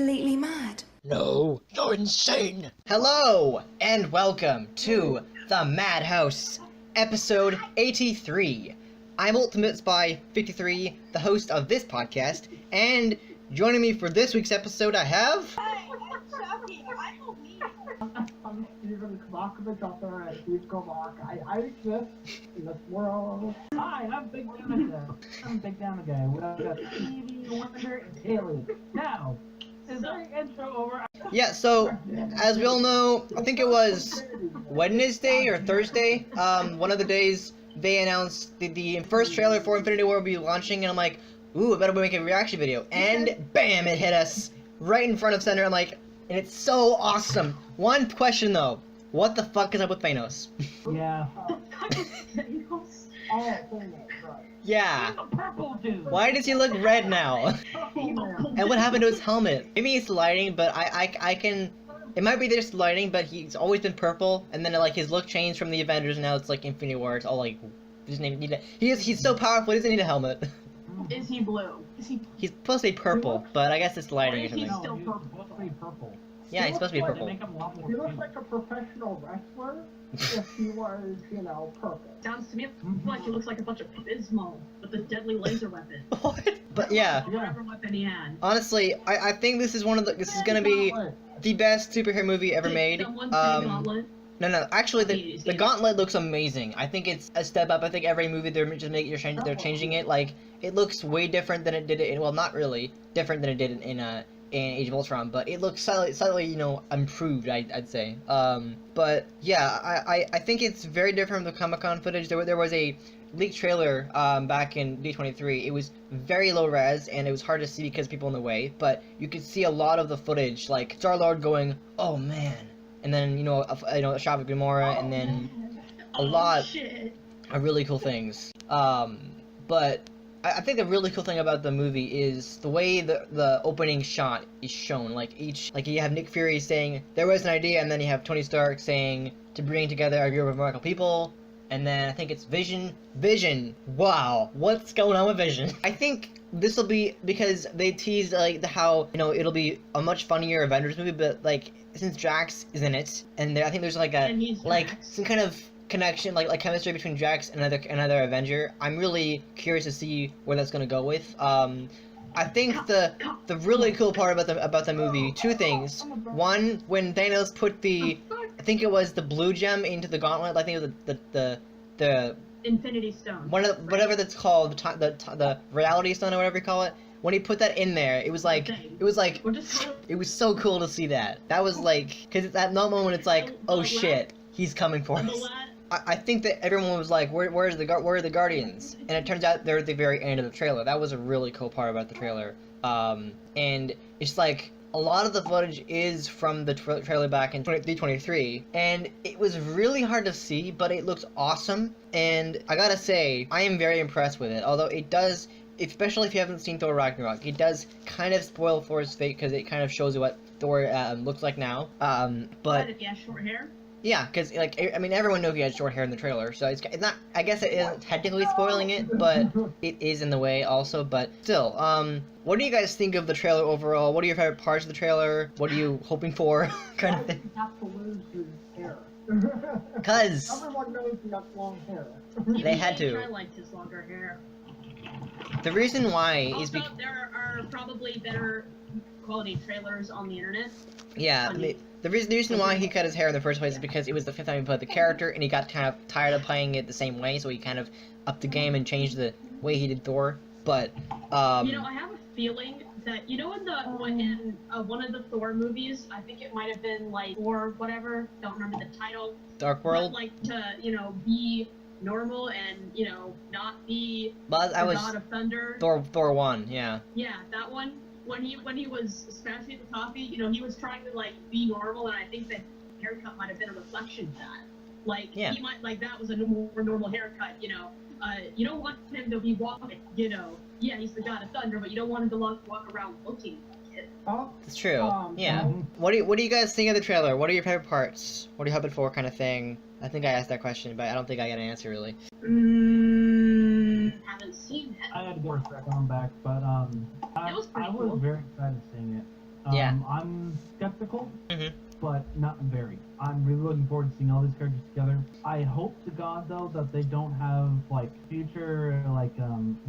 completely mad? No, you're insane! Hello, and welcome to the Madhouse, episode 83. I'm Ultimate Spy 53, the host of this podcast, and joining me for this week's episode I have... Chakky, I believe. I'm Steven Kovoc, author at Steve Kovoc. I exist in this world. Hi, I'm bigdinoguy. I'm bigdinoguy. We got Stevie, Wonder, and Kaylee. Now, is our intro over? Yeah, so, as we all know, I think it was Wednesday or Thursday, one of the days they announced the first trailer for Infinity War will be launching, and I'm like, ooh, I better make a reaction video. And bam, it hit us right in front of center. I'm like, and it's so awesome. One question though, what the fuck is up with Thanos? Yeah. Yeah. Purple dude. Why does he look red now? And what happened to his helmet? Maybe it's lighting, but I can. It might be just lighting, but he's always been purple, and then like his look changed from the Avengers, and now it's like Infinity War. It's all like, he doesn't even need it. He's so powerful. He doesn't need a helmet. Is he blue? He's supposed to be purple, but I guess it's lighting or something. He's still He's supposed to be purple. Yeah, he's supposed to be purple. He looks like a professional wrestler if he was, purple. Sounds to me like he looks like a bunch of Pismo with a deadly laser weapon. What? But yeah. Whatever weapon he had. Honestly, I think this is this is gonna be the best superhero movie ever made. Gauntlet? No, actually the Gauntlet looks amazing. I think it's a step up. I think every movie they're changing it. Like, it looks way different than it did in, well, not really different than it did in Age of Ultron, but it looks slightly improved, I'd say. But yeah, I think it's very different from the Comic-Con footage. There was a leaked trailer back in D23. It was very low res and it was hard to see because people in the way, but you could see a lot of the footage, like Star-Lord going, "Oh man," and then a shot of Gamora, and then a lot of really cool things. But I think the really cool thing about the movie is the way the opening shot is shown. Like you have Nick Fury saying there was an idea, and then you have Tony Stark saying to bring together a group of remarkable people, and then I think it's Vision. Wow, what's going on with Vision? I think this will be because they teased how it'll be a much funnier Avengers movie, but like since Drax is in it, and I think there's some kind of connection, like chemistry between Drax and another Avenger. I'm really curious to see where that's gonna go with. I think the really cool part about the movie, two things. One, when Thanos put I think it was the blue gem into the gauntlet. I think it was the Infinity Stone. Whatever that's called, the Reality Stone or whatever you call it. When he put that in there, it was so cool to see that. That was like, because at that moment it's like, oh shit, he's coming for us. I think that everyone was like, where are the Guardians? And it turns out they're at the very end of the trailer. That was a really cool part about the trailer. And it's like, a lot of the footage is from the trailer back in D23, and it was really hard to see, but it looks awesome. And I gotta say, I am very impressed with it. Although it does, especially if you haven't seen Thor Ragnarok, it does kind of spoil Thor's fate because it kind of shows you what Thor looks like now. But if he has short hair. Yeah, because everyone knew he had short hair in the trailer, so it's not. I guess it isn't technically spoiling it, but it is in the way also. But still, what do you guys think of the trailer overall? What are your favorite parts of the trailer? What are you hoping for? Kind of thing. He has to lose his hair. Cause everyone knows he has long hair. They had to. I liked his longer hair. The reason why is because there are probably better quality trailers on the internet. Yeah. The reason why he cut his hair in the first place is because it was the 5th time he played the character, and he got kind of tired of playing it the same way, so he kind of upped the game and changed the way he did Thor. But I have a feeling that in one of the Thor movies, I think it might have been like Thor whatever, don't remember the title. Dark World. But, like to be normal and not be the God of Thunder. Thor 1, yeah. Yeah, that one. When he was smashing the coffee, he was trying to be normal, and I think that haircut might have been a reflection of that. He might that was a more normal haircut. You don't want him to be walking. Yeah, he's the God of Thunder, but you don't want him to walk around looking like it. It's true. Yeah. What do you guys think of the trailer? What are your favorite parts? What are you hoping for, kind of thing? I think I asked that question, but I don't think I got an answer really. Haven't seen it. I had to go for a second back, but it was pretty I was cool. very excited seeing it. Yeah. I'm skeptical, Mhm. but not very. I'm really looking forward to seeing all these characters together. I hope to God though that they don't have like future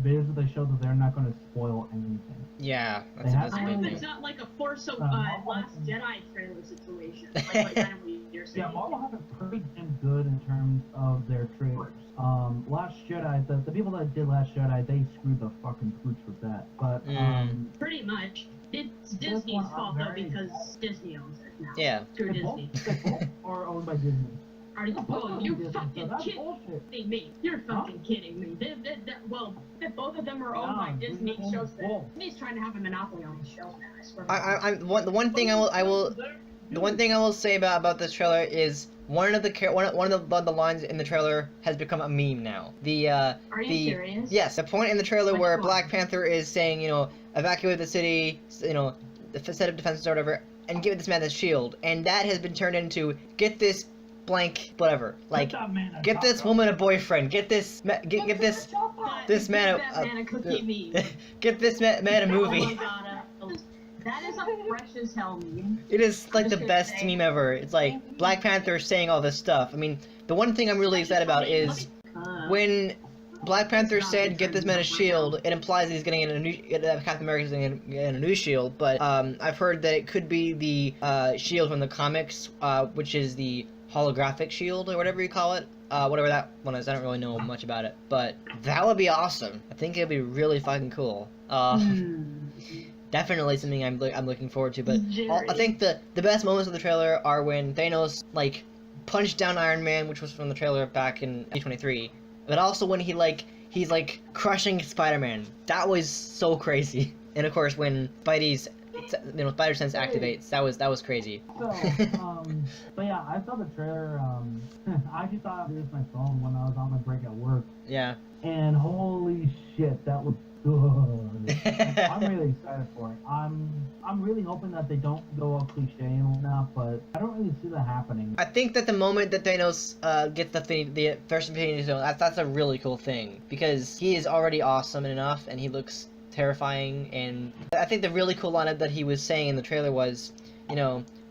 videos that they show that they're not going to spoil anything. Yeah, They that's have a I good hope thing. it's not like a Force of Marvel Last has- Jedi trailer situation. Like kind of what you're saying. Yeah, Marvel have been pretty damn good in terms of their trailers. Last Jedi, the people that did Last Jedi, they screwed the fucking pooch with that. But Pretty much. It's This Disney's one, I'm fault though very- because Disney owns it now. Yeah. Screw they both, Disney. they both are owned by Disney. Are you, oh, you Disney, so fucking that's kidding bullshit. me? You're fucking kidding me. Well, if both of them are owned by Nah, Disney, Disney shows owns that both. Disney's trying to have a monopoly on these shows now. I swear. The one thing the one thing I will say about this trailer is one of the lines in the trailer has become a meme now. Are you serious? Yes, the point in the trailer Which where one? Black Panther is saying, evacuate the city, set up defenses or whatever, and give this man this shield, and that has been turned into get this blank whatever, like get this woman a boyfriend, get this man Give that man a cookie meme. get this man a Oh movie. my god, that is a fresh as hell meme. It is like I'm the just gonna best say- meme ever. It's like Black Panther saying all this stuff. I mean, the one thing I'm really excited about is when Black Panther said get this man a shield, it implies he's getting a new Captain America's getting a new shield, but I've heard that it could be the shield from the comics, which is the holographic shield or whatever you call it. Whatever that one is, I don't really know much about it, but that would be awesome. I think it'd be really fucking cool. Definitely something I'm looking forward to. But I think the best moments of the trailer are when Thanos like punched down Iron Man, which was from the trailer back in 2023, but also when he's crushing Spider-Man. That was so crazy. And of course when Spidey's Spider Sense activates, that was crazy. So, but yeah, I saw the trailer. I actually thought I'd use my phone when I was on my break at work, Yeah. and holy shit, that was good. I'm really excited for it. I'm really hoping that they don't go all cliche and whatnot, but I don't really see that happening. I think that the moment that Thanos gets the first Infinity Stone, that's a really cool thing, because he is already awesome enough, and he looks terrifying. And I think the really cool lineup that he was saying in the trailer was,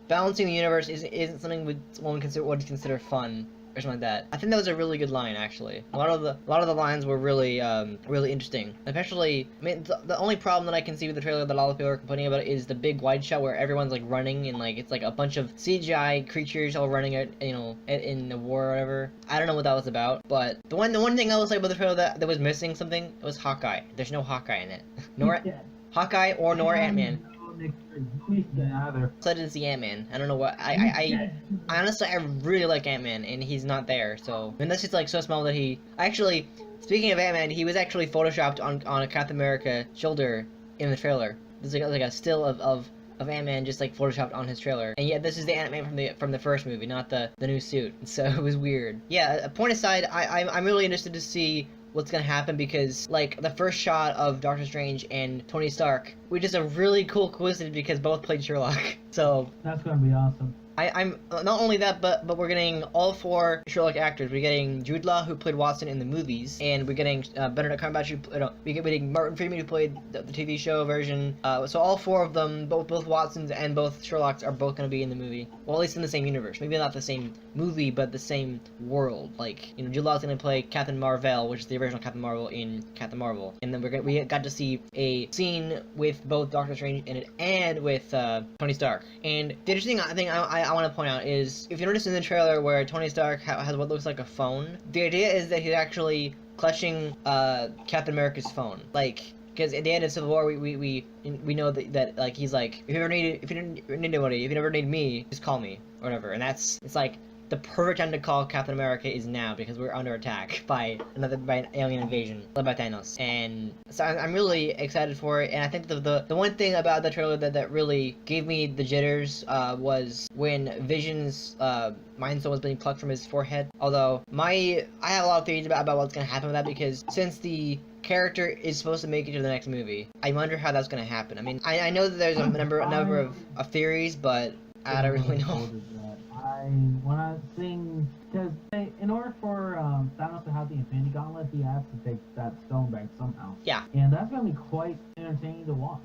balancing the universe isn't something one would consider fun or something like that. I think that was a really good line, actually. A lot of the lines were really really interesting. Especially, I mean, the only problem that I can see with the trailer that a lot of people are complaining about is the big wide shot where everyone's like running and it's like a bunch of CGI creatures all running in the war or whatever. I don't know what that was about, but the one thing I will say about the trailer that was missing something, it was Hawkeye. There's no Hawkeye in it. Hawkeye nor Ant-Man. Either. So I didn't see Ant-Man. I don't know what I honestly I really like Ant-Man, and he's not there. So and that's just so small that he actually. Speaking of Ant-Man, he was actually photoshopped on a Captain America shoulder in the trailer. There's like a still of Ant-Man just photoshopped on his trailer, and yet this is the Ant-Man from the first movie, not the new suit. So it was weird. Yeah. Point aside, I'm really interested to see what's gonna happen, because the first shot of Doctor Strange and Tony Stark, which is a really cool coincidence because both played Sherlock. So that's gonna be awesome. I'm not only that, but we're getting all 4 Sherlock actors. We're getting Jude Law, who played Watson in the movies, and we're getting Benedict Cumberbatch, we're getting Martin Freeman, who played the TV show version. So all 4 of them, both Watsons and both Sherlocks, are both going to be in the movie. Well, at least in the same universe. Maybe not the same movie, but the same world. Jude Law's going to play Captain Marvel, which is the original Captain Marvel in Captain Marvel. And then we got to see a scene with both Doctor Strange in it and with Tony Stark. And the interesting thing I want to point out is, if you notice in the trailer where Tony Stark has what looks like a phone, the idea is that he's actually clutching Captain America's phone. Because at the end of Civil War, we know that he's if you ever need anybody, if you ever need me, just call me or whatever. And it's the perfect time to call Captain America is now, because we're under attack by an alien invasion led by Thanos. And so I'm really excited for it. And I think the one thing about the trailer that really gave me the jitters was when Vision's Mind Stone was being plucked from his forehead. Although I have a lot of theories about what's gonna happen with that, because since the character is supposed to make it to the next movie, I wonder how that's gonna happen. I mean, I know that there's a number of theories, but I don't really know. When I sing, because in order for Thanos to have the Infinity Gauntlet, he has to take that stone back somehow. Yeah. And that's gonna be quite entertaining to watch.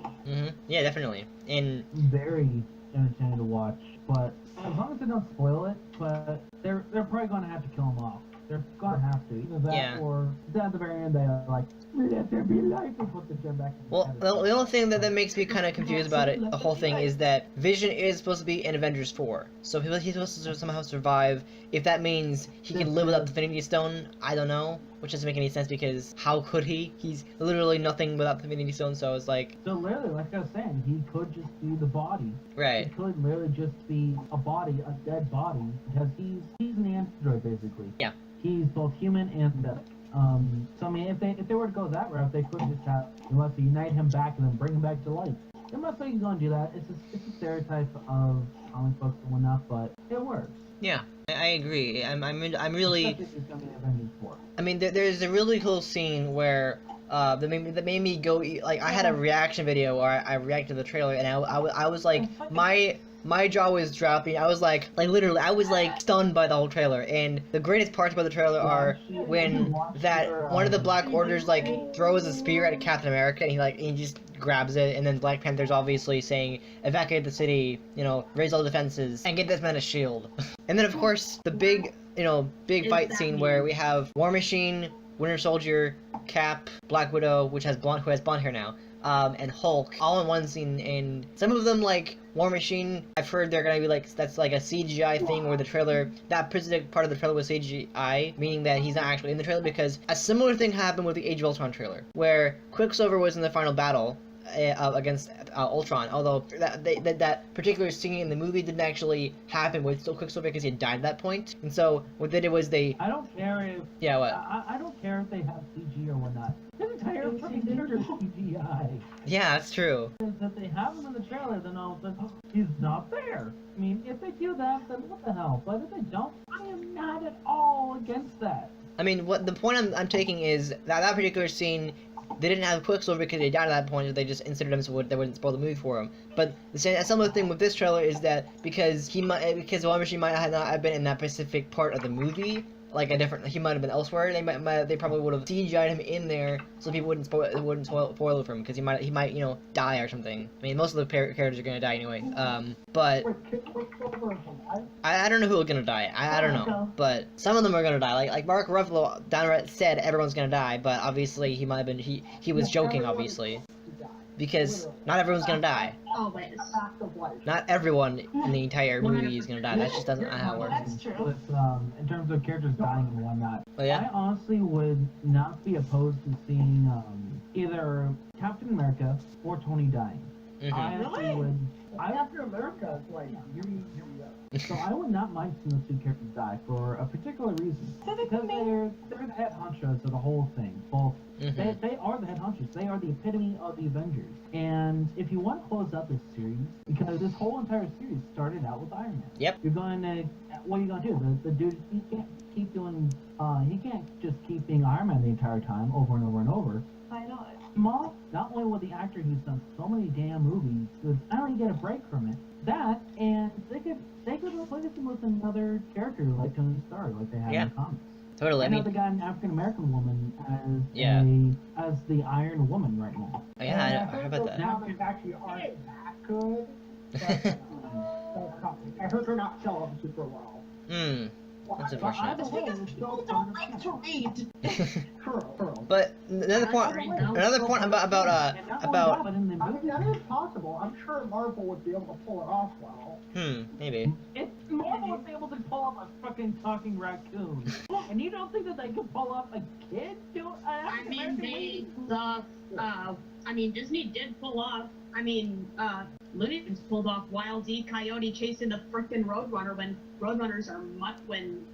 Yeah, definitely. And very entertaining to watch. But as long as they don't spoil it, but they're probably gonna have to kill him off. They're gonna have to. Either that or at the very end they're like, let there be life and put the gem back in the well, the only thing that makes me kind of confused about it, the whole thing, is that Vision is supposed to be in Avengers 4. So he's supposed to somehow survive. If that means he can live without the Infinity Stone, I don't know. Which doesn't make any sense because how could he? He's literally nothing without the Infinity Stone, so it's like... So literally, like I was saying, he could just be the body. Right. He could literally just be a body, a dead body, because he's an android, basically. Yeah. He's both human and synthetic. So I mean, if they were to go that route, they could just have, unless they unite him back and then bring him back to life. I'm not saying he's gonna do that. It's a stereotype of comic books and whatnot, but it works. Yeah, I agree. I'm really. Especially if it's gonna be Avengers 4. I mean, there's a really cool scene where that made me go like I had a reaction video where I reacted to the trailer and I was like my jaw was dropping. I was like literally, I was like stunned by the whole trailer. And the greatest parts about the trailer are when one of the Black Orders like throws a spear at Captain America and he just grabs it, and then Black Panther's obviously saying, evacuate the city, raise all the defenses, and get this man a shield. And then of course the big fight scene where we have War Machine, Winter Soldier, Cap, Black Widow, who has blonde hair now, and Hulk, all in one scene. And some of them, like War Machine, I've heard they're gonna be that's like a CGI thing where the trailer, that specific part of the trailer was CGI, meaning that he's not actually in the trailer, because a similar thing happened with the Age of Ultron trailer, where Quicksilver was in the final battle against Ultron, although that particular scene in the movie didn't actually happen with Quicksilver because he had died at that point. And so what they did was I don't care if... Yeah, what? I don't care if they have CG or whatnot. His entire fucking character is CGI. Yeah, that's true. If they have him in the trailer, then all of a sudden, he's not there. I mean, if they do that, then what the hell? But if they don't, I am not at all against that. I mean, what the point I'm taking is that particular scene, they didn't have Quicksilver because he died at that point, they just inserted him so they wouldn't spoil the movie for him. But the similar thing with this trailer is that because War Machine might not have been in that specific part of the movie, he might have been elsewhere. They probably would have CGI'd him in there so people wouldn't spoil it for him, because he might die or something. I mean, most of the characters are gonna die anyway. But I don't know who are gonna die. I don't know, but some of them are gonna die. Like Mark Ruffalo downright said everyone's gonna die, but obviously he might have been he was joking, obviously. Because not everyone's gonna die. Always. Not everyone in the entire movie is gonna die. That just doesn't how it works. That's true. With, in terms of characters dying and whatnot, Oh, yeah? I honestly would not be opposed to seeing either Captain America or Tony dying. I actually would. Captain America is like, here we go. So I would not mind seeing those two characters die for a particular reason. Because they're the head honchos of the whole thing. Both they are the head honchos. They are the epitome of the Avengers. And if you want to close out this series, because this whole entire series started out with Iron Man. Yep. You're going to, what are you going to do? The dude, he can't keep doing, he can't just keep being Iron Man the entire time, over and over and over. I know it. Not only with the actor who's done so many damn movies, would finally get a break from it. That, and they could replace him with another character like Tony Stark, like they have in the comics. Totally. I know they got an African American woman as the Iron Woman right now. Oh, yeah, I heard about that. Now they actually aren't that good. But, I heard her not sell up super well. That's unfortunate. People don't like to read. But another point about I mean, that is possible. I'm sure Marvel would be able to pull it off well. Maybe. If Marvel would be able to pull off a fucking talking raccoon, and you don't think that they could pull off a kid? Disney did pull off. Looney Tunes pulled off Wild E. Coyote chasing the frickin' Roadrunner when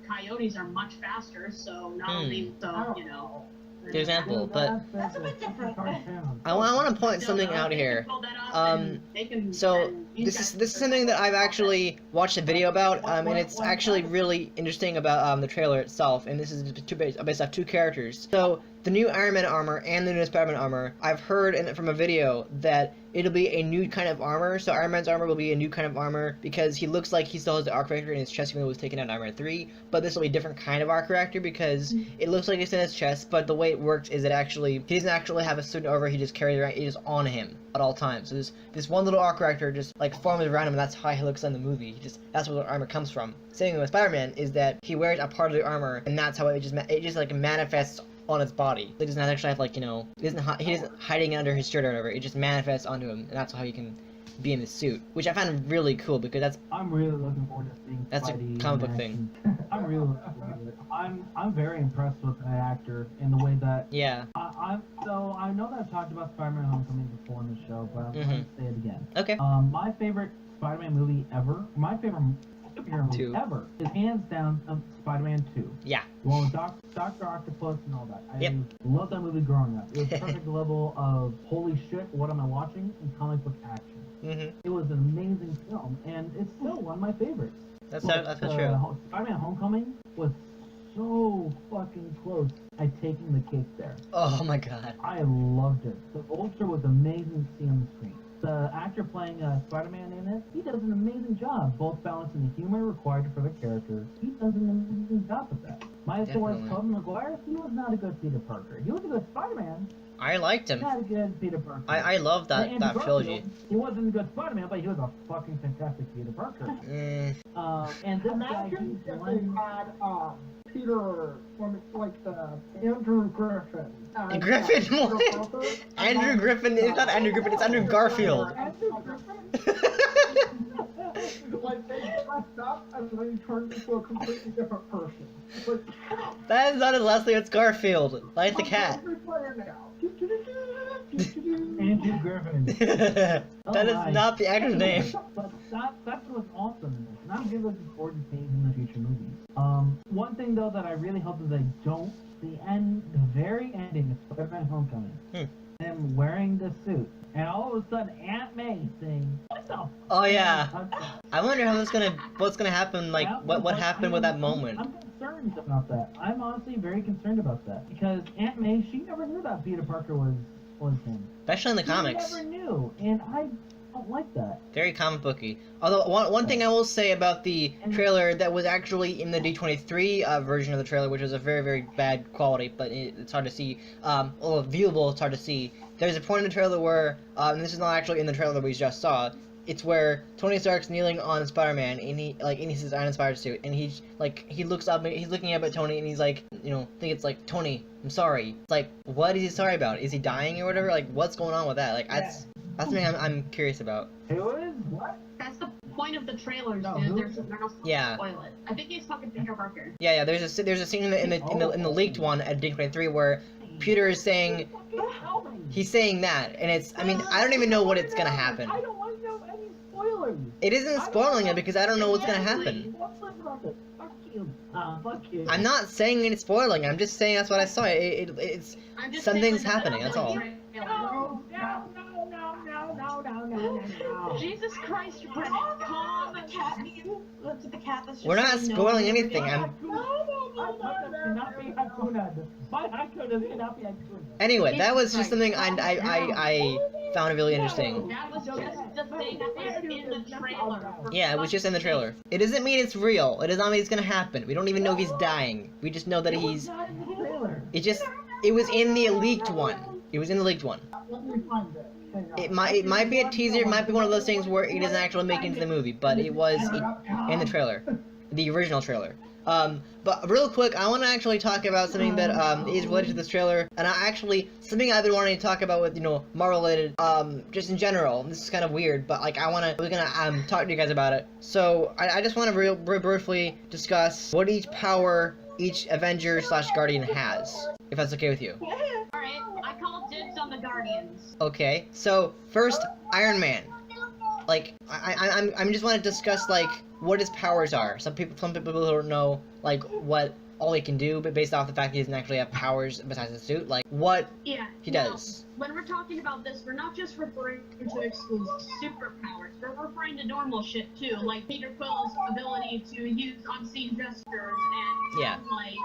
coyotes are much faster. So not only Good example, but that's a bit different. I want to point something out here. So this is something that I've actually watched a video about, and it's actually really interesting about the trailer itself. And this is based off two characters. So the new Iron Man armor and the new Spider-Man armor, I've heard from a video that it'll be a new kind of armor. So Iron Man's armor will be a new kind of armor because he looks like he still has the arc reactor in his chest even though it was taken out in Iron Man 3. But this will be a different kind of arc reactor because it looks like it's in his chest, but the way it works is it actually, he doesn't actually have a suit over, he just carries it around, it's just on him at all times. So this one little arc reactor just like forms around him, and that's how he looks in the movie. That's where the armor comes from. Same thing with Spider-Man is that he wears a part of the armor, and that's how it just like manifests on his body. It doesn't actually have like, you know, he isn't hiding under his shirt or whatever. It just manifests onto him, and that's how he can be in the suit, which I found really cool because I'm really looking forward to seeing that's Spidey a comic book thing. I'm really looking forward to it. I'm very impressed with the actor in the way that So I know that I've talked about Spider-Man Homecoming before in the show, but I'm going to say it again. Okay. My favorite Spider-Man movie ever, my favorite superhero movie ever, is hands down Spider-Man 2. Yeah. The one with Dr. Octopus and all that. I loved that movie growing up. It was perfect level of holy shit, what am I watching? In comic book action. It was an amazing film, and it's still one of my favorites. That's true. Spider-Man Homecoming was so fucking close at taking the cake there. Oh my god. I loved it. The Vulture was amazing to see on the screen. The actor playing Spider-Man in it, he does an amazing job, both balancing the humor required for the character. He does an amazing job with that. My choice, Tobey Maguire, he was not a good Peter Parker. He was a good Spider-Man. I liked him. Not a good Peter Parker. I love that trilogy. He wasn't a good Spider-Man, but he was a fucking fantastic Peter Parker. And this guy, he's one... Peter, like the Andrew Griffin. Andrew Griffin is not Andrew Griffin, it's Andrew Garfield. Andrew Griffin? Like, they messed up and then he turned into a completely different person. Like, that is not his last name, it's Garfield. Like the cat. Andrew Griffin. That is not the actor's name. But that's what's awesome in this. And I'm really looking forward to seeing him in the future movies. One thing though that I really hope is I don't, the very ending of Spider-Man Homecoming, him wearing the suit, and all of a sudden Aunt May saying, "What the?" Oh yeah. I wonder how what's gonna happen. Like what happened with that moment. I'm concerned about that. I'm honestly very concerned about that because Aunt May, she never knew that Peter Parker was him. Especially in the comics. She never knew, and I don't like that. Very comic booky. Although one thing I will say about the trailer that was actually in the D23 version of the trailer, which was a very, very bad quality, but it's hard to see. Well, viewable, it's hard to see. There's a point in the trailer where, and this is not actually in the trailer that we just saw. It's where Tony Stark's kneeling on Spider-Man, and he sees Iron Spider suit, and he looks up, he's looking up at Tony, and he's like, you know, I think it's like, Tony, I'm sorry. It's like, what is he sorry about? Is he dying or whatever? Like, what's going on with that? Like, that's something I'm curious about. Who is? What? That's the point of the trailers, no, dude. They're not supposed to spoil it. I think he's talking to Peter Parker. Yeah. There's a scene in the leaked one at D23 where Peter is saying, he's saying that, and it's, I mean, I don't even know what it's gonna happen. I don't want to know any spoilers. It isn't spoiling it because I don't know what's gonna happen. Fuck you. I'm not saying it's spoiling. I'm just saying that's what I saw. It's something's happening. That's all. No. Jesus Christ, Brennan, calm the cat. Look at the cat. That's just We're not spoiling anything. Anyway, that was just something I found really interesting. That was just the thing that was in the trailer. Yeah, it was just in the trailer. It doesn't mean it's real. It does not mean it's gonna happen. We don't even know if he's dying. We just know that he's... It was in the leaked one. It was in the leaked one. Let me find it. It might be a teaser. It might be one of those things where it doesn't actually make it into the movie, but it was in the trailer, the original trailer. But real quick, I want to actually talk about something that is related to this trailer, and something I've been wanting to talk about with, you know, Marvel related, just in general. This is kind of weird, but like we're gonna talk to you guys about it. So I just want to real briefly discuss what each power each Avenger / Guardian has, if that's okay with you. Alright, I call dibs on the Guardians. Okay, so first, Iron Man. Like, I just want to discuss like what his powers are. Some people don't know like what all he can do, but based off the fact he doesn't actually have powers besides the suit, like what he does. When we're talking about this, we're not just referring to exclusive superpowers. We're referring to normal shit too, like Peter Quill's ability to use unseen gestures and like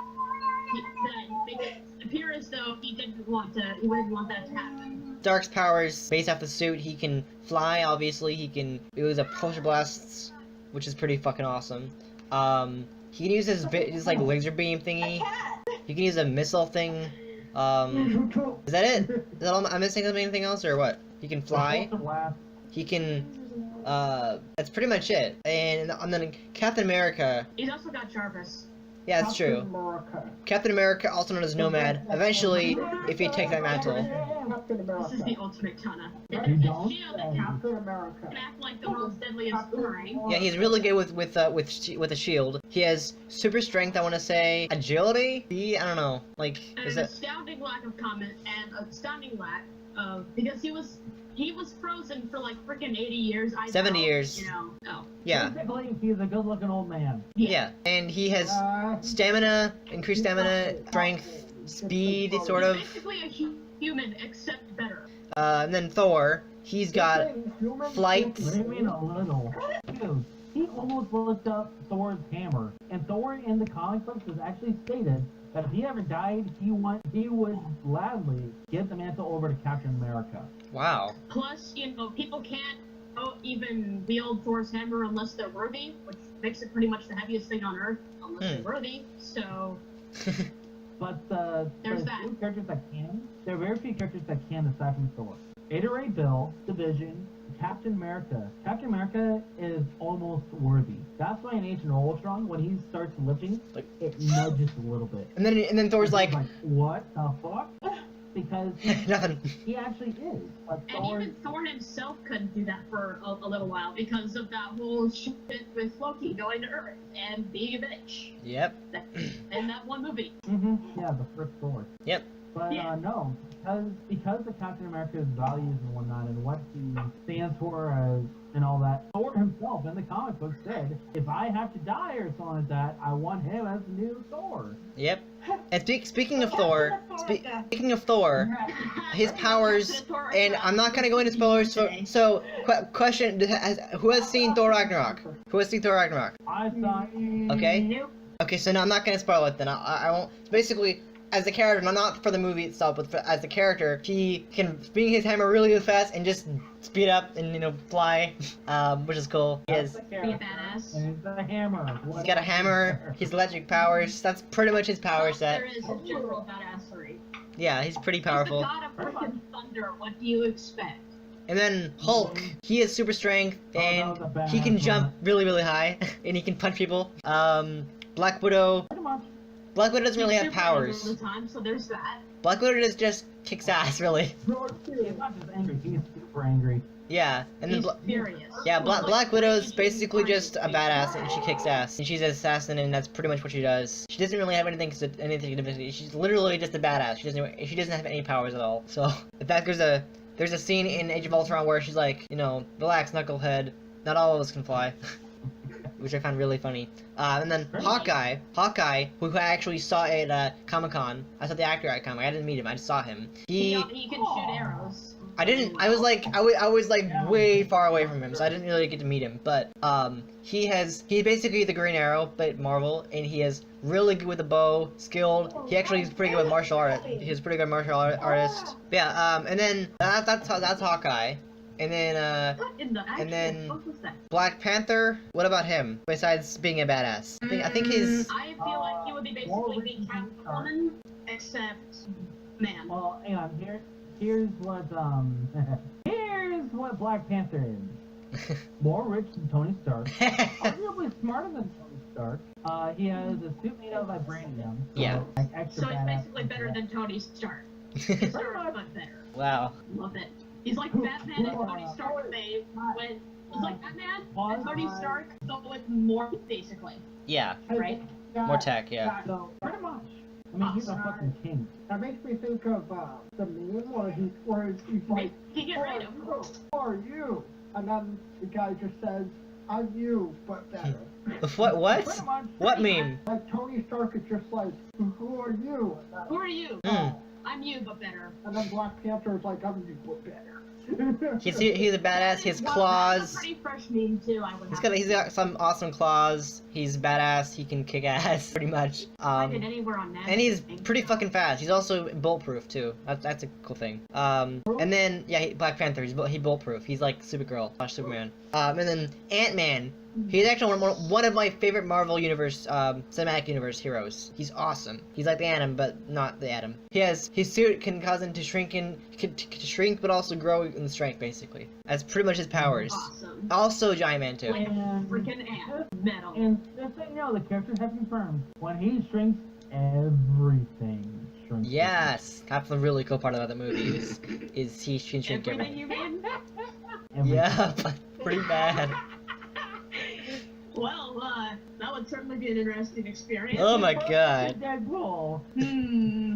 it appears as though he didn't want that to happen. Stark's powers, based off the suit, he can fly, obviously, he can use a pulsar blasts, which is pretty fucking awesome. He can use his like laser beam thingy. He can use a missile thing. Is that it? Is that all? I'm missing anything else or what? He can fly. He can. That's pretty much it. And then Captain America. He's also got Jarvis. Yeah, that's true. Captain America, also known as Nomad. Eventually, if he takes that mantle. This is the ultimate Tana. You don't? Captain America. Can act like the world's deadliest boomerang. Yeah, he's really good with a shield. He has super strength, I want to say. Agility? I don't know. Like, and an astounding lack of comment, and astounding lack of, because he was frozen for like freaking 80 years. 70 years. You know. Oh. Yeah. Basically, he's a good-looking old man. Yeah, and he has stamina, increased stamina, strength, speed, sort of. He's basically a human, except better. And then Thor, he's got flight. What do you mean a little? Dude, he almost looked up Thor's hammer, and Thor in the comic books has actually stated that if he ever died, he would gladly give the mantle over to Captain America. Wow. Plus, people can't even wield Thor's hammer unless they're worthy, which makes it pretty much the heaviest thing on Earth, unless they're worthy. So. But there's few characters that can. There are very few characters that can aside from Thor. Ada Ray Bill, Division, Captain America. Captain America is almost worthy. That's why in Age of Ultron, when he starts lifting, it nudges a little bit. And then Thor's like, what the fuck? Because nothing. He actually is. And even Thor himself couldn't do that for a little while because of that whole shit with Loki going to Earth and being a bitch. Yep. In that one movie. Yeah, the first Thor. Yep. But no, because of Captain America's values and whatnot, and what he stands for and all that, Thor himself in the comic book said, if I have to die or something like that, I want him as the new Thor. Yep. And speaking of Thor, his powers, and I'm not gonna go into spoilers. So question: who has seen Thor Ragnarok? Who has seen Thor Ragnarok? I thought. Okay. Okay, so no, I'm not gonna spoil it then. I won't. Basically, as the character, not for the movie itself, but as the character, he can swing his hammer really fast and just speed up and fly, which is cool. He has. Be a badass. And he's got a hammer. He's got a hammer. He's electric powers. That's pretty much his power set. There is a general badassery. Yeah, he's pretty powerful. He's the god of freaking thunder. What do you expect? And then Hulk, he has super strength and he can jump really, really high, and he can punch people. Black Widow. Pretty much. Black Widow doesn't really have powers. All the time, so there's that. Black Widow just kicks ass, really. He's not just angry, he's super angry. Yeah, and then furious. Yeah, Black Widow's basically just a badass, and she kicks ass. And she's an assassin, and that's pretty much what she does. She doesn't really have anything to do. She's literally just a badass. She doesn't have any powers at all. So, in fact, there's a scene in Age of Ultron where she's like, relax, knucklehead. Not all of us can fly. Which I found really funny. And then Hawkeye, who I actually saw at Comic-Con. I saw the actor at Comic-Con. I didn't meet him. I just saw him. He can shoot arrows. I didn't. I was like way far away from him, so I didn't really get to meet him. But he's basically the Green Arrow, but Marvel, and he is really good with the bow, skilled. He actually is pretty good with martial art. He's a pretty good martial artist. But yeah. And then that's Hawkeye. And then Black Panther. What about him? Besides being a badass, I think his. I feel like he would be basically the Catwoman, except man. Well, hang on. Here's what Black Panther is. More rich than Tony Stark. Arguably smarter than Tony Stark. He has a suit made of vibranium. Yeah. So he's basically better than Tony Stark. Pretty much better. Wow. Love it. He's like Batman and Tony Stark when he's like Batman and Tony Stark, but with more, basically. Yeah. Right? More tech, yeah. So, pretty much. I mean, he's a fucking king. That makes me think of the meme where he's like, he get right of who are you? And then the guy just says, I'm you, but better. What? What meme? Like Tony Stark is just like, who are you? Who are you? I'm you, but better. And then Black Panther is like, I'm you, but better. He's a badass. His claws. That's a pretty fresh meme too. He's got some awesome claws. He's badass. He can kick ass pretty much. Find it anywhere on that. And he's pretty fucking fast. He's also bulletproof too. That's a cool thing. And then yeah, Black Panther. He's bulletproof. He's like Supergirl / Superman. And then Ant-Man. He's actually one of my favorite Marvel Universe, cinematic universe heroes. He's awesome. He's like the Atom, but not the Atom. His suit can cause him to shrink to shrink, but also grow in strength, basically. That's pretty much his powers. Awesome. Also Giant Man too. Like freaking ant. Metal. And just so you know, the character has confirmed when he shrinks, everything shrinks. Yes, that's the really cool part about the movie is he can shrink Everything you mean? Yeah, but pretty bad. Well, that would certainly be an interesting experience. Oh my god. Deadpool.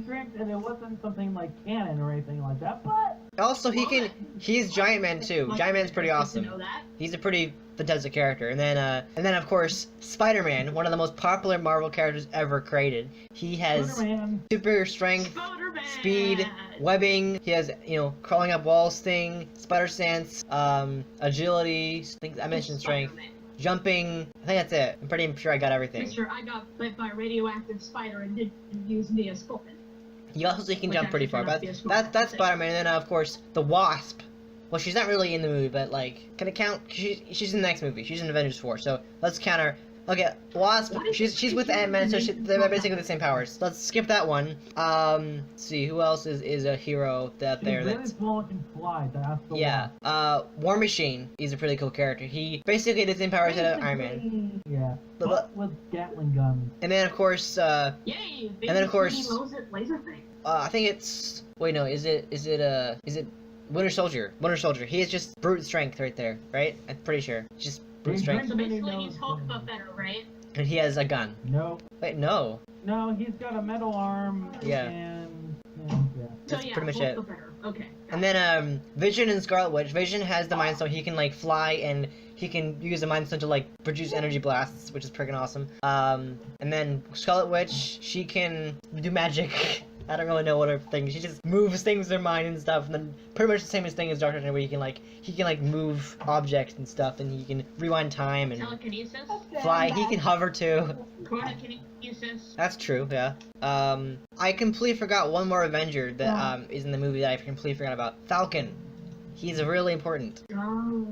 Shrinks, and it wasn't something like canon or anything like that, but Also, he's Giant Man too. Giant Man's pretty awesome. Know that. He's a pretty fantastic character. And then of course, Spider-Man, one of the most popular Marvel characters ever created. He has superior strength, speed, webbing. He has, crawling up walls thing, spider sense, agility. I mentioned strength. Jumping, I think that's it. I'm pretty sure I got everything. Mister, I got bit by a radioactive spider and didn't use Neosculpin. He also can jump pretty far, but that's Spider-Man. And then of course the Wasp. Well, she's not really in the movie, but like, can it count? She's in the next movie. She's in Avengers 4, so let's count her. Okay, Wasp. She's with Ant-Man, so they're basically the same powers. Let's skip that one. Let's see, who else is a hero out there that's can fly. That's the one. War Machine. He's a pretty cool character. He basically has the same powers as Iron Man. Yeah. But with Gatling guns. And then of course, Yay! And then of course, laser thing. I think it's is it Winter Soldier? Winter Soldier. He has just brute strength right there, right? I'm pretty sure. Just brute strength. So basically he's Hulk but better, right? And he has a gun. No. Wait, no. No, he's got a metal arm. Yeah. And that's pretty much it. Okay. And then Vision and Scarlet Witch. Vision has the Mind Stone. He can like fly and he can use the Mind Stone to like produce energy blasts, which is freaking awesome. And then Scarlet Witch, she can do magic. I don't really know what her thing. She just moves things in her mind and stuff, and then pretty much the same thing as Doctor Strange, where he can move objects and stuff, and he can rewind time and telekinesis, fly. He can hover too. Telekinesis. That's true. Yeah. I completely forgot one more Avenger that is in the movie that I completely forgot about. Falcon. He's really important. Oh.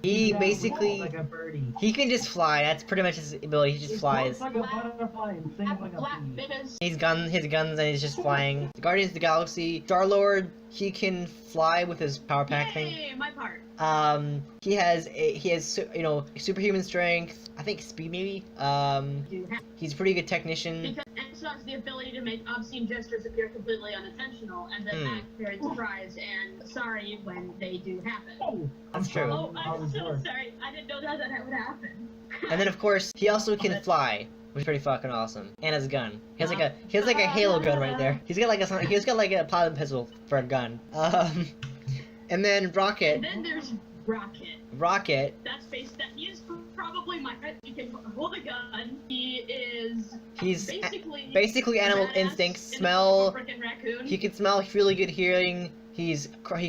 He basically like a birdie. He can just fly. That's pretty much his ability. He just flies. Like a butterfly and sings like a bee. His guns, and he's just flying. The Guardians of the Galaxy. Star-Lord, he can fly with his power pack thing. Yay, my part. He has superhuman strength. I think speed maybe. He's a pretty good technician. Because X has the ability to make obscene gestures appear completely unintentional, and then act very surprised and sorry when they do happen. Oh, that's true. Oh, I'm so sorry. I didn't know that would happen. And then of course he also can fly, which is pretty fucking awesome. And his gun. He has like a Halo gun right there. He's got like a pilot pistol for a gun. And then Rocket. And then there's Rocket. Rocket. That's he is probably my pet. He can hold a gun. He's basically animal instincts. Smell. Raccoon. He can smell. Really good hearing. He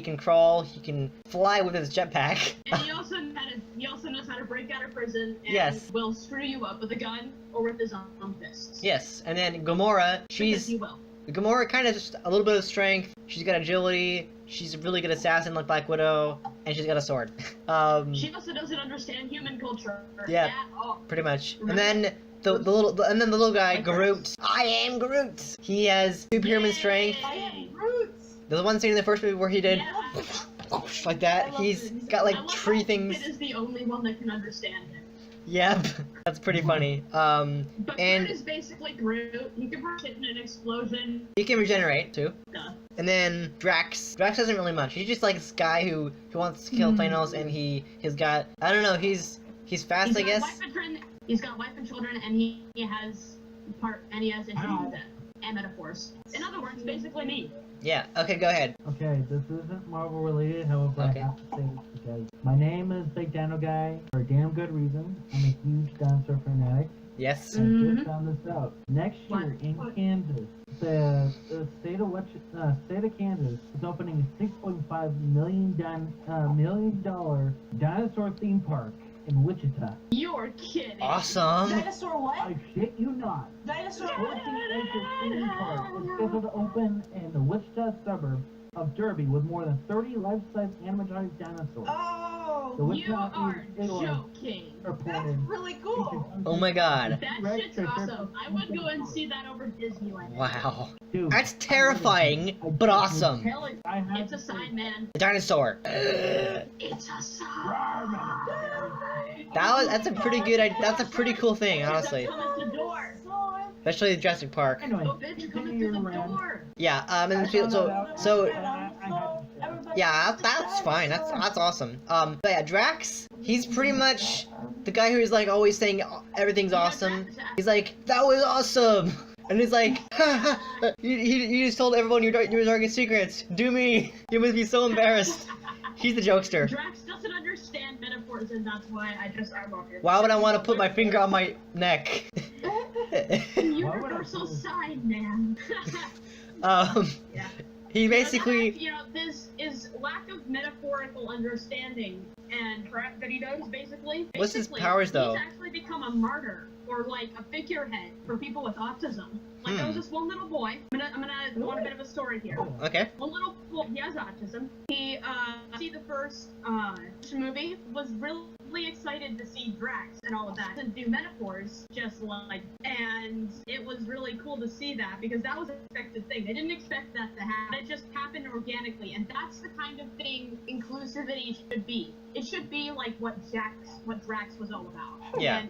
can crawl. He can fly with his jetpack. And he also knows how to break out of prison. And will screw you up with a gun or with his own fists. Yes. And then Gamora. Gamora kind of just a little bit of strength. She's got agility. She's a really good assassin like Black Widow, and she's got a sword. She also doesn't understand human culture. Yeah, pretty much. And then the little guy, Groot. I am Groot. He has superhuman strength. I am Groot. There's one scene in the first movie where he did like that. He's got like three things. Groot is the only one that can understand him. Yep, that's pretty funny. But Groot is basically Groot. He can burst it in an explosion. He can regenerate too. Duh. And then Drax. Drax doesn't really much. He's just like this guy who wants to kill Thanos, and he's got, I don't know, he's fast, I guess. He's got wife and children, and he has inhuman and metaphors. In other words, basically me. Yeah. Okay, go ahead. Okay, this isn't Marvel related, however, I have to say this because my name is bigdinoguy for a damn good reason. I'm a huge dinosaur fanatic. Yes. I just found this out. Next year in Kansas, the state of Kansas is opening a $6.5 million dinosaur theme park in Wichita. You're kidding. Awesome. Dinosaur what? I shit you not. Dinosaur 14-acre theme park is scheduled to open in the Wichita suburb of Derby with more than 30 life-size animatronic dinosaurs. Oh, The You Wichita are Airlines joking. that's reported really cool. Oh my god. That shit's awesome. I would go and see that over Disneyland. Wow. Dude, That's terrifying, but awesome. Hell, I had it's a sign, man. The dinosaur. It's a sign. That's a pretty good. That's a pretty cool thing, honestly. Coming to the door. Especially the Jurassic Park. Anyway, Oh, bitch, you're coming through the door. Yeah. And I then found that out. so Everybody- yeah, that's fine. That's awesome. But yeah, Drax. He's pretty much the guy who is like always saying everything's awesome. He's like, that was awesome. And he's like, ha, ha, you just told everyone your darkest secrets. Do me. You must be so embarrassed. He's the jokester. Drax doesn't understand metaphors, and that's why I love him. Why would I want to put my finger on my neck? Universal sign, man. Yeah. He basically. This is lack of metaphorical understanding and that he knows basically. What's his powers, though? He's actually become a martyr or like a figurehead for people with autism. Like there was this one little boy. I'm gonna want a bit of a story here. Okay. One little boy, he has autism. He see the first movie, was really excited to see Drax and all of that and do metaphors just like, and it was really cool to see that because that was an expected thing. They didn't expect that to happen. It just happened organically, and that's the kind of thing inclusivity should be. It should be like what Drax was all about. Yeah. And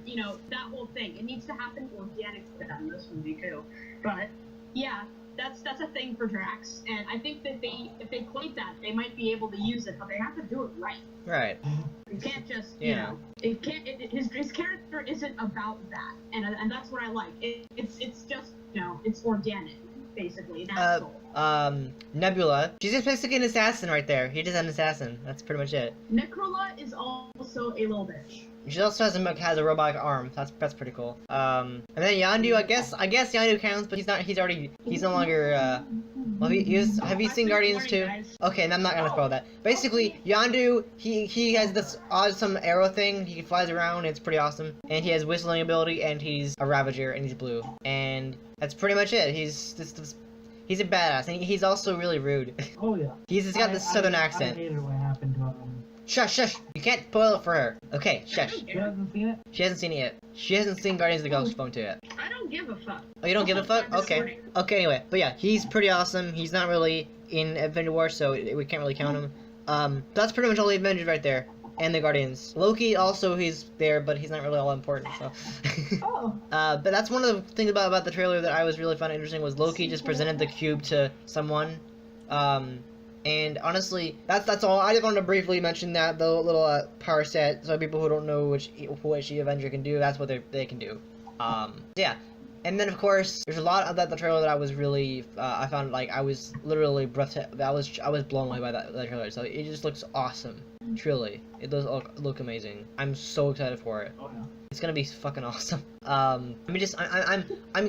that whole thing. It needs to happen organically in this movie too. But yeah, that's a thing for Drax, and I think that if they played that, they might be able to use it, but they have to do it right. Right. You can't just, Yeah. it can't. His character isn't about that, and that's what I like. It's just it's organic, basically. That's all. Nebula. She's just basically an assassin right there. He's just an assassin. That's pretty much it. Necrola is also a little bitch. She also has a robotic arm. That's pretty cool. And then Yondu, I guess Yondu counts, but he's no longer. Well, have you seen Guardians 2? Okay, and I'm not gonna spoil that. Basically, Yondu, he has this awesome arrow thing. He flies around. It's pretty awesome. And he has whistling ability, and he's a Ravager, and he's blue. And that's pretty much it. He's a badass, and he's also really rude. Oh yeah. He's got this southern accent. I hated what happened to him. Shush! You can't spoil it for her. Okay, shush. She hasn't seen it? She hasn't seen it yet. She hasn't seen Guardians of the Galaxy Volume 2 yet. I don't give a fuck. Oh, you don't give a fuck? Okay. Okay, anyway. But yeah, he's pretty awesome. He's not really in Avenger War, so we can't really count him. That's pretty much all the Avengers right there. And the Guardians. Loki also, he's there, but he's not really all important, so. Oh. But that's one of the things about the trailer that I was really found interesting was Loki just presented the cube to someone. And honestly, that's all. I just wanted to briefly mention that, the little power set, so people who don't know which Avenger can do, that's what they can do. Yeah. And then, of course, there's a lot of the trailer that I was really, I found, like, I was literally breathtaking. I was blown away by that trailer, so it just looks awesome. Truly. It does look amazing. I'm so excited for it. Oh yeah. It's gonna be fucking awesome. I'm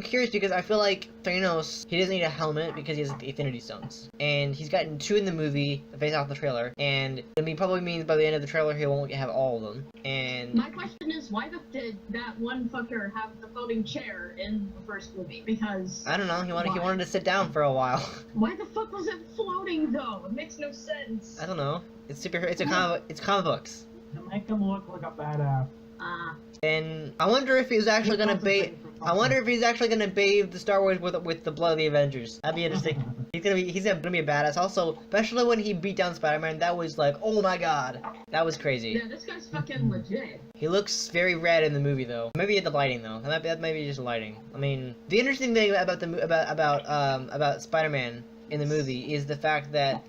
curious because I feel like Thanos, he doesn't need a helmet because he has the Infinity Stones, and he's gotten 2 in the movie based off the trailer, and it probably means by the end of the trailer he won't have all of them. And my question is, why did that one fucker have the floating chair in the first movie? Because I don't know. He wanted to sit down for a while. Why the fuck was it floating though? It makes no sense. I don't know. It's comic books. To make him look like a badass. And I wonder if he's actually gonna bathe. I wonder if he's actually gonna bathe the Star Wars with the blood of the Avengers. That'd be interesting. He's gonna be a badass. Also, especially when he beat down Spider-Man, that was like, oh my god, that was crazy. Yeah, this guy's fucking legit. He looks very red in the movie though. Maybe the lighting though. That might be just lighting. I mean, the interesting thing about Spider-Man in the movie is the fact that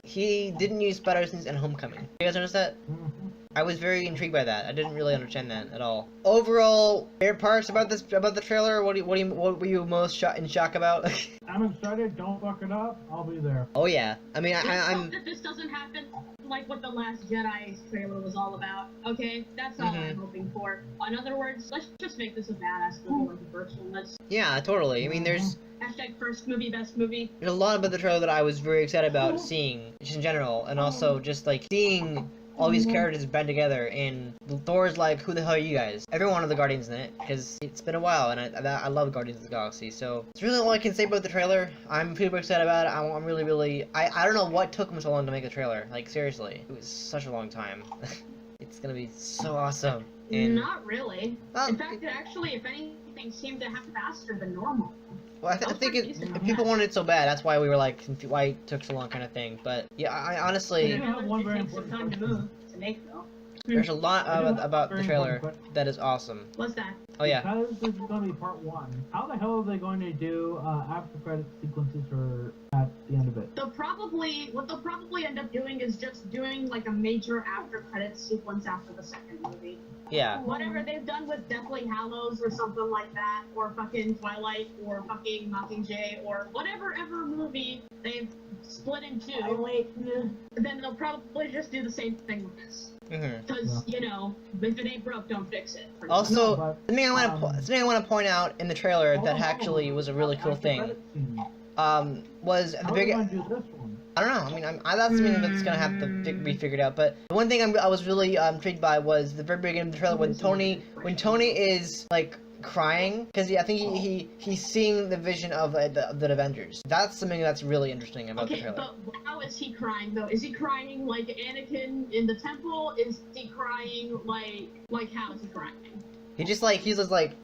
he didn't use spider sense in Homecoming. You guys notice that? Mm-hmm. I was very intrigued by that. I didn't really understand that at all. Overall, favorite parts about the trailer? What were you most in shock about? I'm excited. Don't fuck it up. I'll be there. Oh yeah. I mean, Let's I'm. hope that this doesn't happen like what the Last Jedi's trailer was all about. Okay, that's all I'm hoping for. In other words, let's just make this a badass movie like the first one. Yeah, totally. I mean, there's. Hashtag first movie, best movie. There's a lot about the trailer that I was very excited about seeing, just in general, and also just like seeing all these characters band together. And Thor's like, "Who the hell are you guys?" Every one of the Guardians in it, because it's been a while, and I love Guardians of the Galaxy. So it's really all I can say about the trailer. I'm super excited about it. I'm really. I don't know what took them so long to make the trailer. Like seriously, it was such a long time. It's gonna be so awesome. And not really. In fact, it actually, if anything, seemed to happen faster than normal. Well, I think if people wanted it so bad, that's why we were like, why it took so long kind of thing. But yeah, I honestly... It takes some time to move, to make though. There's a lot about the trailer that is awesome. What's that? Oh yeah. Because this is going to be part 1, how the hell are they going to do after credit sequences or at the end of it? What they'll probably end up doing is just doing like a major after credits sequence after the second movie. Yeah. Whatever they've done with Deathly Hallows or something like that, or fucking Twilight, or fucking Mockingjay, or whatever ever movie they've split into, then they'll probably just do the same thing with this. Because, you know, if it ain't broke, don't fix it. Also, something I want to point out in the trailer that actually was a really cool thing. Was at the beginning. I don't know. I mean, that's something that's gonna have to be figured out. But the one thing I was really intrigued by was the very beginning of the trailer when Tony is like crying because I think he's seeing the vision of the Avengers. That's something that's really interesting about the trailer. But how is he crying though? Is he crying like Anakin in the temple? Is he crying like how is he crying? He's just like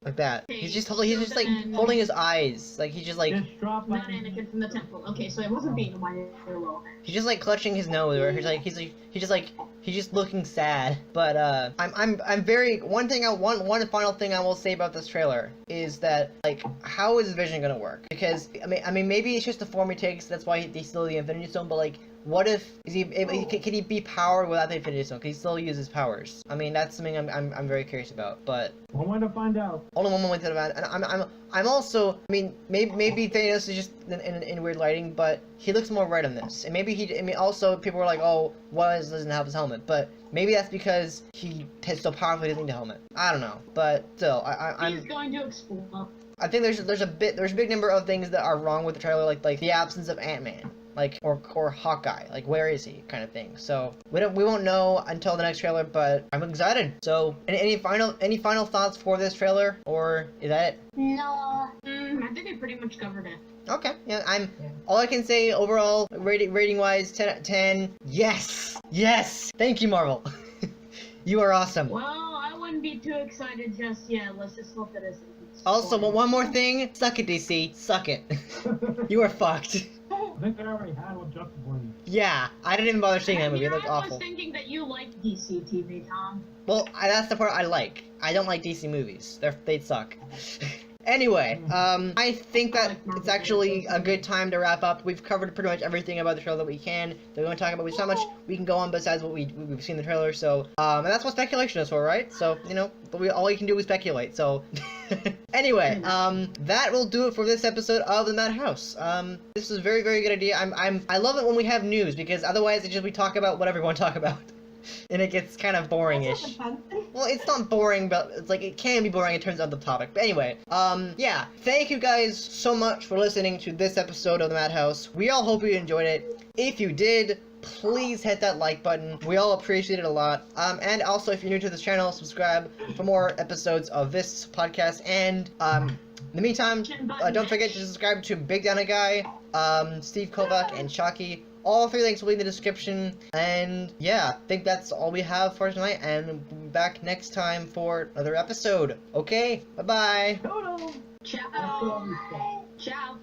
that. He's just like holding his eyes. Like he's just like not Anakin from the temple. Okay, so it wasn't being a minor role. He's just like clutching his nose, or he's just looking sad. But I'm very one final thing I will say about this trailer is that like how is Vision gonna work? Because I mean maybe it's just the form he takes. That's why he's still the Infinity Stone. But like what if can he be powered without the Infinity Stone? Can he still use his powers? I mean that's something I'm very curious about. But one way to find out. Only one way to find out. And I'm also I mean maybe Thanos is just in weird lighting, but he looks more red on this. And maybe also people were like, oh, why doesn't have his helmet? But maybe that's because he is so powerful he doesn't need a helmet. I don't know. But still, He's going to explode. I think there's a big number of things that are wrong with the trailer, like the absence of Ant-Man. Like or Hawkeye, like where is he, kind of thing. So we won't know until the next trailer, but I'm excited. So any final thoughts for this trailer, or is that it? No, I think we pretty much covered it. Okay, yeah, all I can say overall rating wise 10 out of 10. Yes, thank you, Marvel. You are awesome. Well, I wouldn't be too excited just yet. Let's just hope that it's. Also, one more thing, suck it, DC, suck it. You are fucked. I think I already had one Justice League. Yeah, I didn't even bother seeing that movie. It looked awful. I was thinking that you liked DC TV, Tom. Well, that's the part I like. I don't like DC movies. They suck. Anyway, I think that it's actually a good time to wrap up. We've covered pretty much everything about the trailer that we can. That we want to talk about. There's not much we can go on besides what we've seen in the trailer. So, and that's what speculation is for, right? So, you know, but all you can do is speculate. So, anyway, that will do it for this episode of the Madhouse. This is a very, very good idea. I love it when we have news because otherwise it's just we talk about whatever we want to talk about. And it gets kind of boring-ish. Well, it's not boring, but it's like it can be boring in terms of the topic. But anyway, yeah. Thank you guys so much for listening to this episode of the Madhouse. We all hope you enjoyed it. If you did, please hit that like button. We all appreciate it a lot. And also, if you're new to this channel, subscribe for more episodes of this podcast. And in the meantime, don't forget to subscribe to bigdinoguy, Steve Kovoc, and Chakky. All 3 links will be in the description, and yeah, I think that's all we have for tonight, and we'll be back next time for another episode. Okay, bye-bye. Ciao. Ciao.